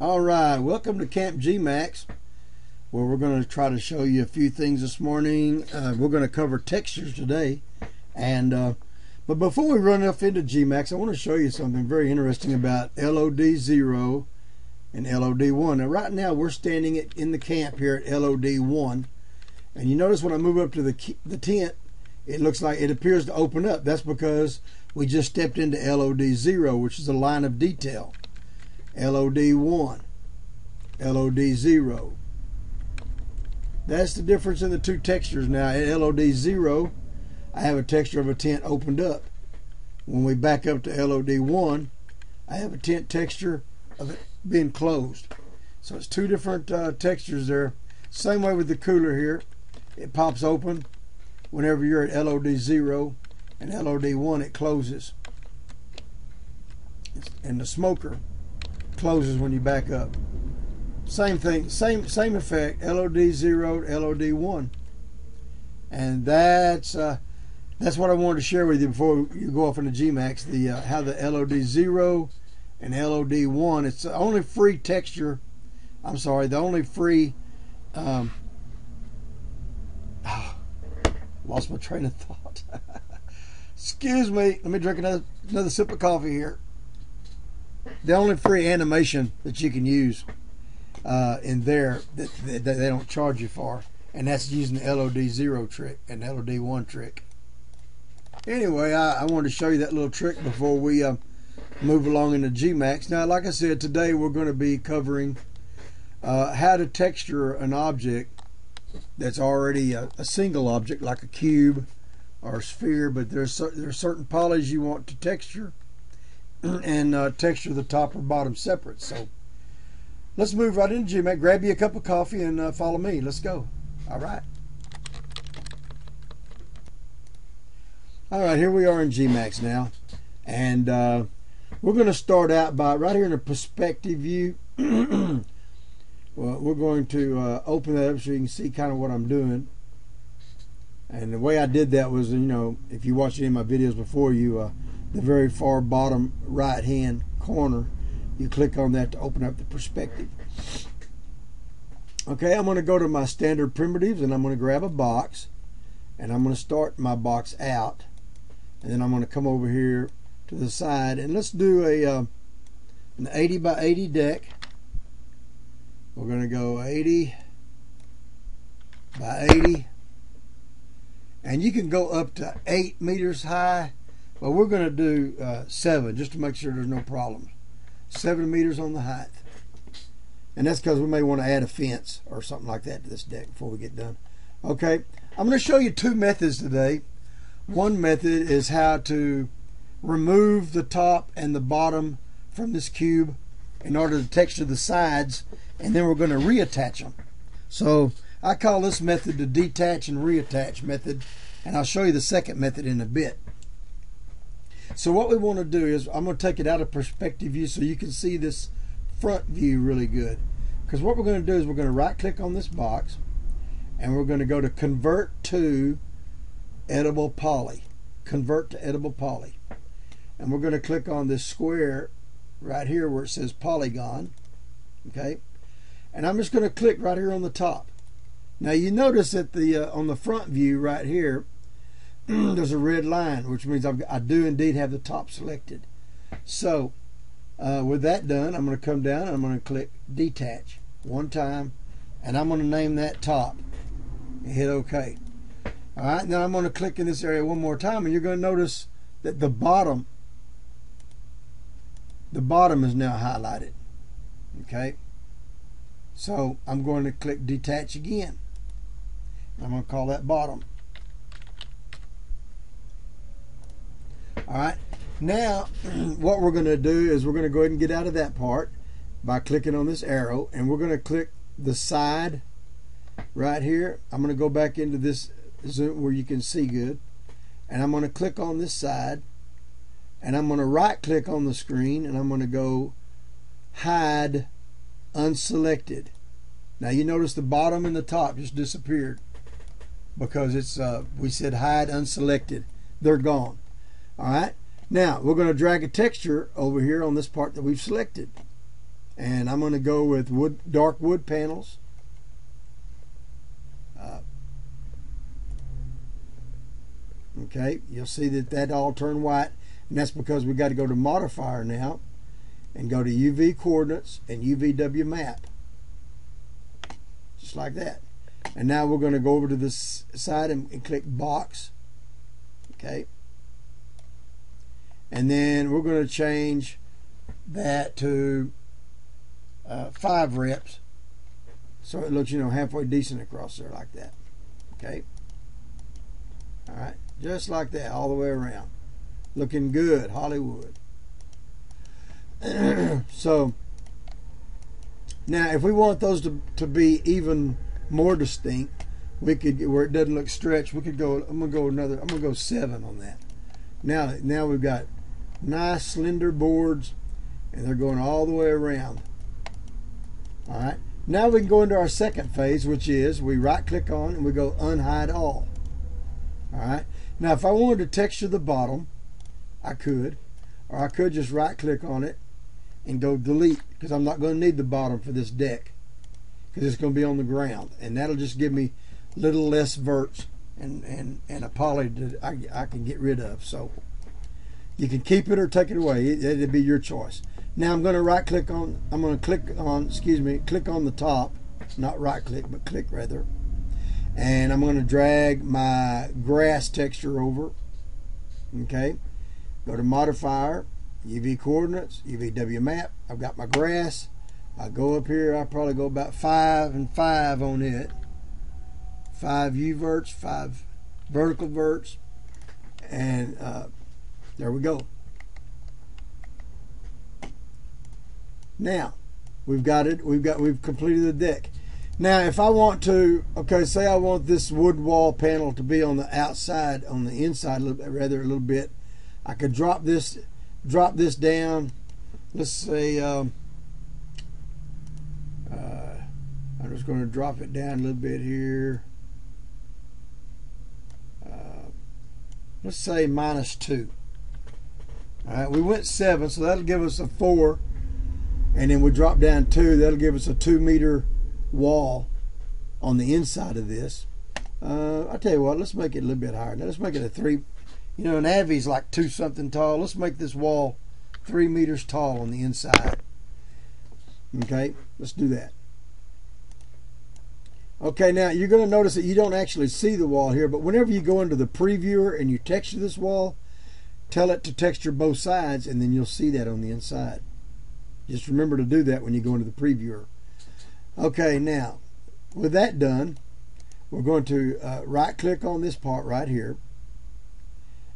All right, welcome to Camp Gmax, where we're going to try to show you a few things this morning. We're going to cover textures today, but before we run off into Gmax, I want to show you something very interesting about LOD0 and LOD1. Now, right now we're standing in the camp here at LOD1, and you notice when I move up to the tent, it looks like it appears to open up. That's because we just stepped into LOD0, which is a line of detail. LOD1, LOD0. That's the difference in the two textures. Now at LOD0, I have a texture of a tent opened up. When we back up to LOD1, I have a tent texture of it being closed. So it's two different textures there. Same way with the cooler here. It pops open whenever you're at LOD0, and LOD1 it closes. And the smoker closes when you back up. Same thing, same effect, LOD0 to LOD1. And that's what I wanted to share with you before you go off into Gmax, how the LOD0 and LOD1, it's the only free texture, I'm sorry, the only free, lost my train of thought. Excuse me, let me drink another sip of coffee here. The only free animation that you can use in there that they don't charge you for, and that's using the LOD0 trick and LOD1 trick. Anyway, I wanted to show you that little trick before we move along into Gmax. Now, like I said, today we're going to be covering how to texture an object that's already a single object, like a cube or a sphere, but there's certain polys you want to texture and texture the top or bottom separate. So let's move right into Gmax. Grab you a cup of coffee and follow me. Let's go. All right, here we are in Gmax now, and we're going to start out by right here in the perspective view. Well, we're going to open that up so you can see kind of what I'm doing. And the way I did that was, you know, if you watched any of my videos before, the very far bottom right hand corner, you click on that to open up the perspective. Okay, I'm going to go to my standard primitives, and I'm going to grab a box, and I'm going to start my box out, and then I'm going to come over here to the side, and let's do an 80 by 80 deck. We're going to go 80 by 80, and you can go up to 8 meters high. Well, we're going to do 7 just to make sure there's no problems. 7 meters on the height. And that's because we may want to add a fence or something like that to this deck before we get done. Okay, I'm going to show you two methods today. One method is how to remove the top and the bottom from this cube in order to texture the sides, and then we're going to reattach them. So I call this method the detach and reattach method, and I'll show you the second method in a bit. So what we want to do is, I'm going to take it out of perspective view so you can see this front view really good. Because what we're going to do is we're going to right click on this box, and we're going to go to convert to edible poly. Convert to edible poly. And we're going to click on this square right here where it says polygon. Okay. And I'm just going to click right here on the top. Now you notice that on the front view right here, there's a red line, which means I do indeed have the top selected. So with that done, I'm going to come down and I'm going to click detach one time, and I'm going to name that top and hit OK. All right, now I'm going to click in this area one more time, and you're going to notice that the bottom is now highlighted. Okay, so I'm going to click detach again. I'm going to call that bottom. All right, now what we're going to do is we're going to go ahead and get out of that part by clicking on this arrow, and we're going to click the side right here. I'm going to go back into this zoom where you can see good, and I'm going to click on this side, and I'm going to right click on the screen, and I'm going to go hide unselected. Now you notice the bottom and the top just disappeared because it's we said hide unselected. They're gone. All right, now we're going to drag a texture over here on this part that we've selected. And I'm going to go with dark wood panels. Okay, you'll see that all turned white, and that's because we got to go to modifier now and go to UV coordinates and UVW map, just like that. And now we're going to go over to this side and click box. Okay, and then we're going to change that to 5 reps, so it looks, halfway decent across there like that. Okay, all right, just like that all the way around, looking good, Hollywood. So now if we want those to be even more distinct, we could, where it doesn't look stretched, we could go, I'm gonna go 7 on that. Now we've got nice slender boards, and they're going all the way around. All right, now we can go into our second phase, which is we right click on and we go unhide all. All right, now if I wanted to texture the bottom, I could, or I could just right click on it and go delete, because I'm not going to need the bottom for this deck, because it's going to be on the ground, and that'll just give me a little less verts and a poly that I can get rid of. So you can keep it or take it away. It'd be your choice. Now I'm going to right click on, click on the top, not right click, but click rather, and I'm going to drag my grass texture over. Okay, go to modifier, UV coordinates, UVW map. I've got my grass. I go up here, I'll probably go about 5 and 5 on it. 5 U verts, 5 vertical verts, and there we go. Now we've got it. We've completed the deck. Now if I want to, okay, say I want this wood wall panel to be on the outside, on the inside a little bit, I could drop this down. Let's say I'm just going to drop it down a little bit here. Let's say -2. All right, we went 7, so that'll give us a 4, and then we drop down 2. That'll give us a 2-meter wall on the inside of this. I'll tell you what, let's make it a little bit higher. Now let's make it a 3. An Avi's like 2 something tall. Let's make this wall 3 meters tall on the inside. Okay, let's do that. Okay, now you're going to notice that you don't actually see the wall here, but whenever you go into the previewer and you texture this wall, tell it to texture both sides, and then you'll see that on the inside. Just remember to do that when you go into the previewer. Okay, now with that done, we're going to right click on this part right here,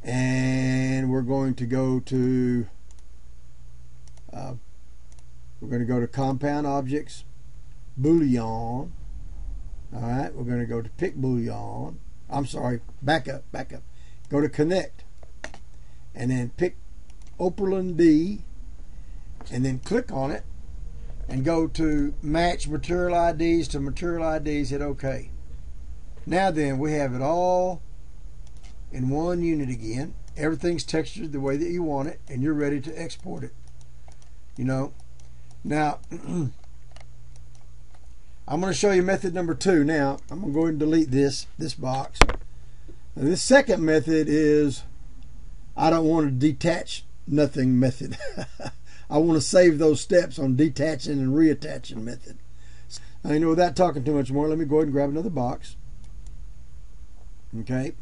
and we're going to go to compound objects, boolean. All right, we're going to go to pick boolean. I'm sorry, back up. Go to connect, and then pick Operlin D, and then click on it, and go to match material IDs to material IDs. Hit OK. Now then, we have it all in one unit again. Everything's textured the way that you want it, and you're ready to export it. Now I'm going to show you method number 2 now. I'm going to go ahead and delete this box. Now, this second method is I don't want to detach nothing method. I want to save those steps on detaching and reattaching method. Now, without talking too much more, let me go ahead and grab another box. Okay.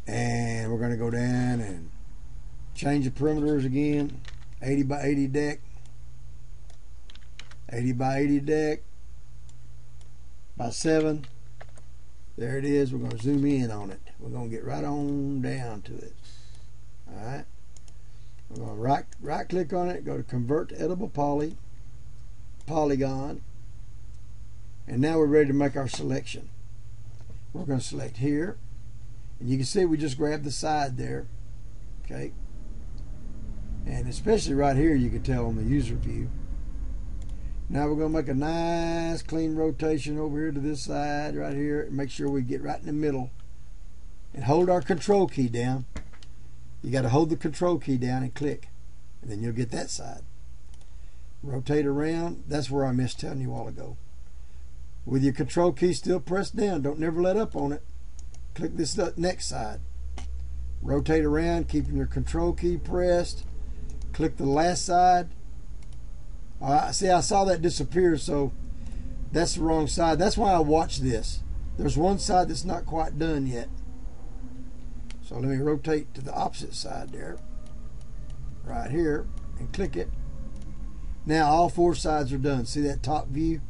And we're going to go down and change the perimeters again. 80 by 80 deck. 80 by 80 deck. By 7. There it is. We're going to zoom in on it. We're going to get right on down to it. Alright. We're going to right click on it, go to convert to edible polygon, and now we're ready to make our selection. We're going to select here, and you can see we just grabbed the side there. Okay. And especially right here, you can tell on the user view. Now we're going to make a nice clean rotation over here to this side right here, and make sure we get right in the middle, and hold our control key down. You got to hold the control key down and click, and then you'll get that side. rotate around. That's where I missed telling you a while ago. With your control key still pressed down, don't never let up on it. Click this next side. Rotate around, keeping your control key pressed. Click the last side. See, I saw that disappear, so that's the wrong side. That's why I watch this. There's one side that's not quite done yet. So let me rotate to the opposite side there. Right here, and click it. Now all 4 sides are done. See that top view?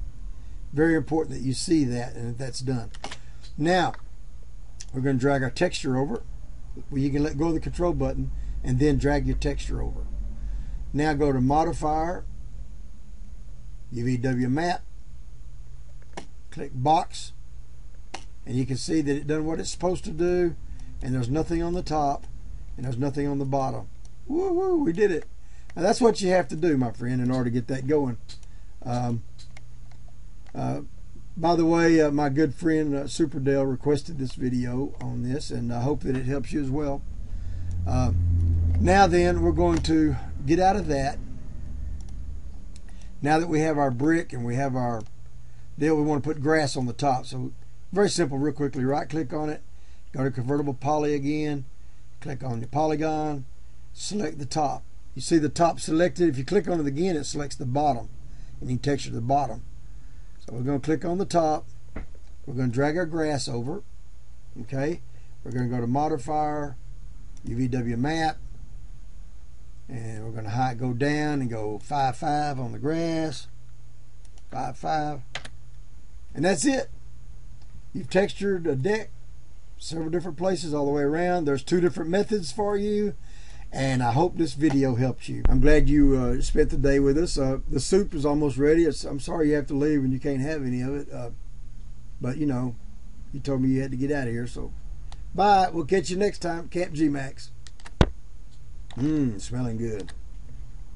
Very important that you see that and that that's done. Now, we're going to drag our texture over. Well, you can let go of the control button and then drag your texture over. Now go to Modifier, UVW Map, click Box, and you can see that it done what it's supposed to do, and there's nothing on the top and there's nothing on the bottom. Woo-hoo, we did it. Now that's what you have to do, my friend, in order to get that going. By the way, my good friend Superdale requested this video on this, and I hope that it helps you as well. Now then, we're going to get out of that. Now that we have our brick and we have our deal, we want to put grass on the top. So very simple, real quickly, right click on it, go to convertible poly again, click on the polygon, select the top. You see the top selected. If you click on it again, it selects the bottom, and you can texture the bottom. So we're going to click on the top. We're going to drag our grass over. Okay. We're going to go to Modifier, UVW Map, and we're going to go down and go 5.5 on the grass. 5.5, and that's it. You've textured a deck several different places all the way around. There's 2 different methods for you, and I hope this video helps you. I'm glad you spent the day with us. The soup is almost ready. I'm sorry you have to leave and you can't have any of it, but you know, you told me you had to get out of here, so bye. We'll catch you next time. Camp Gmax. Smelling good.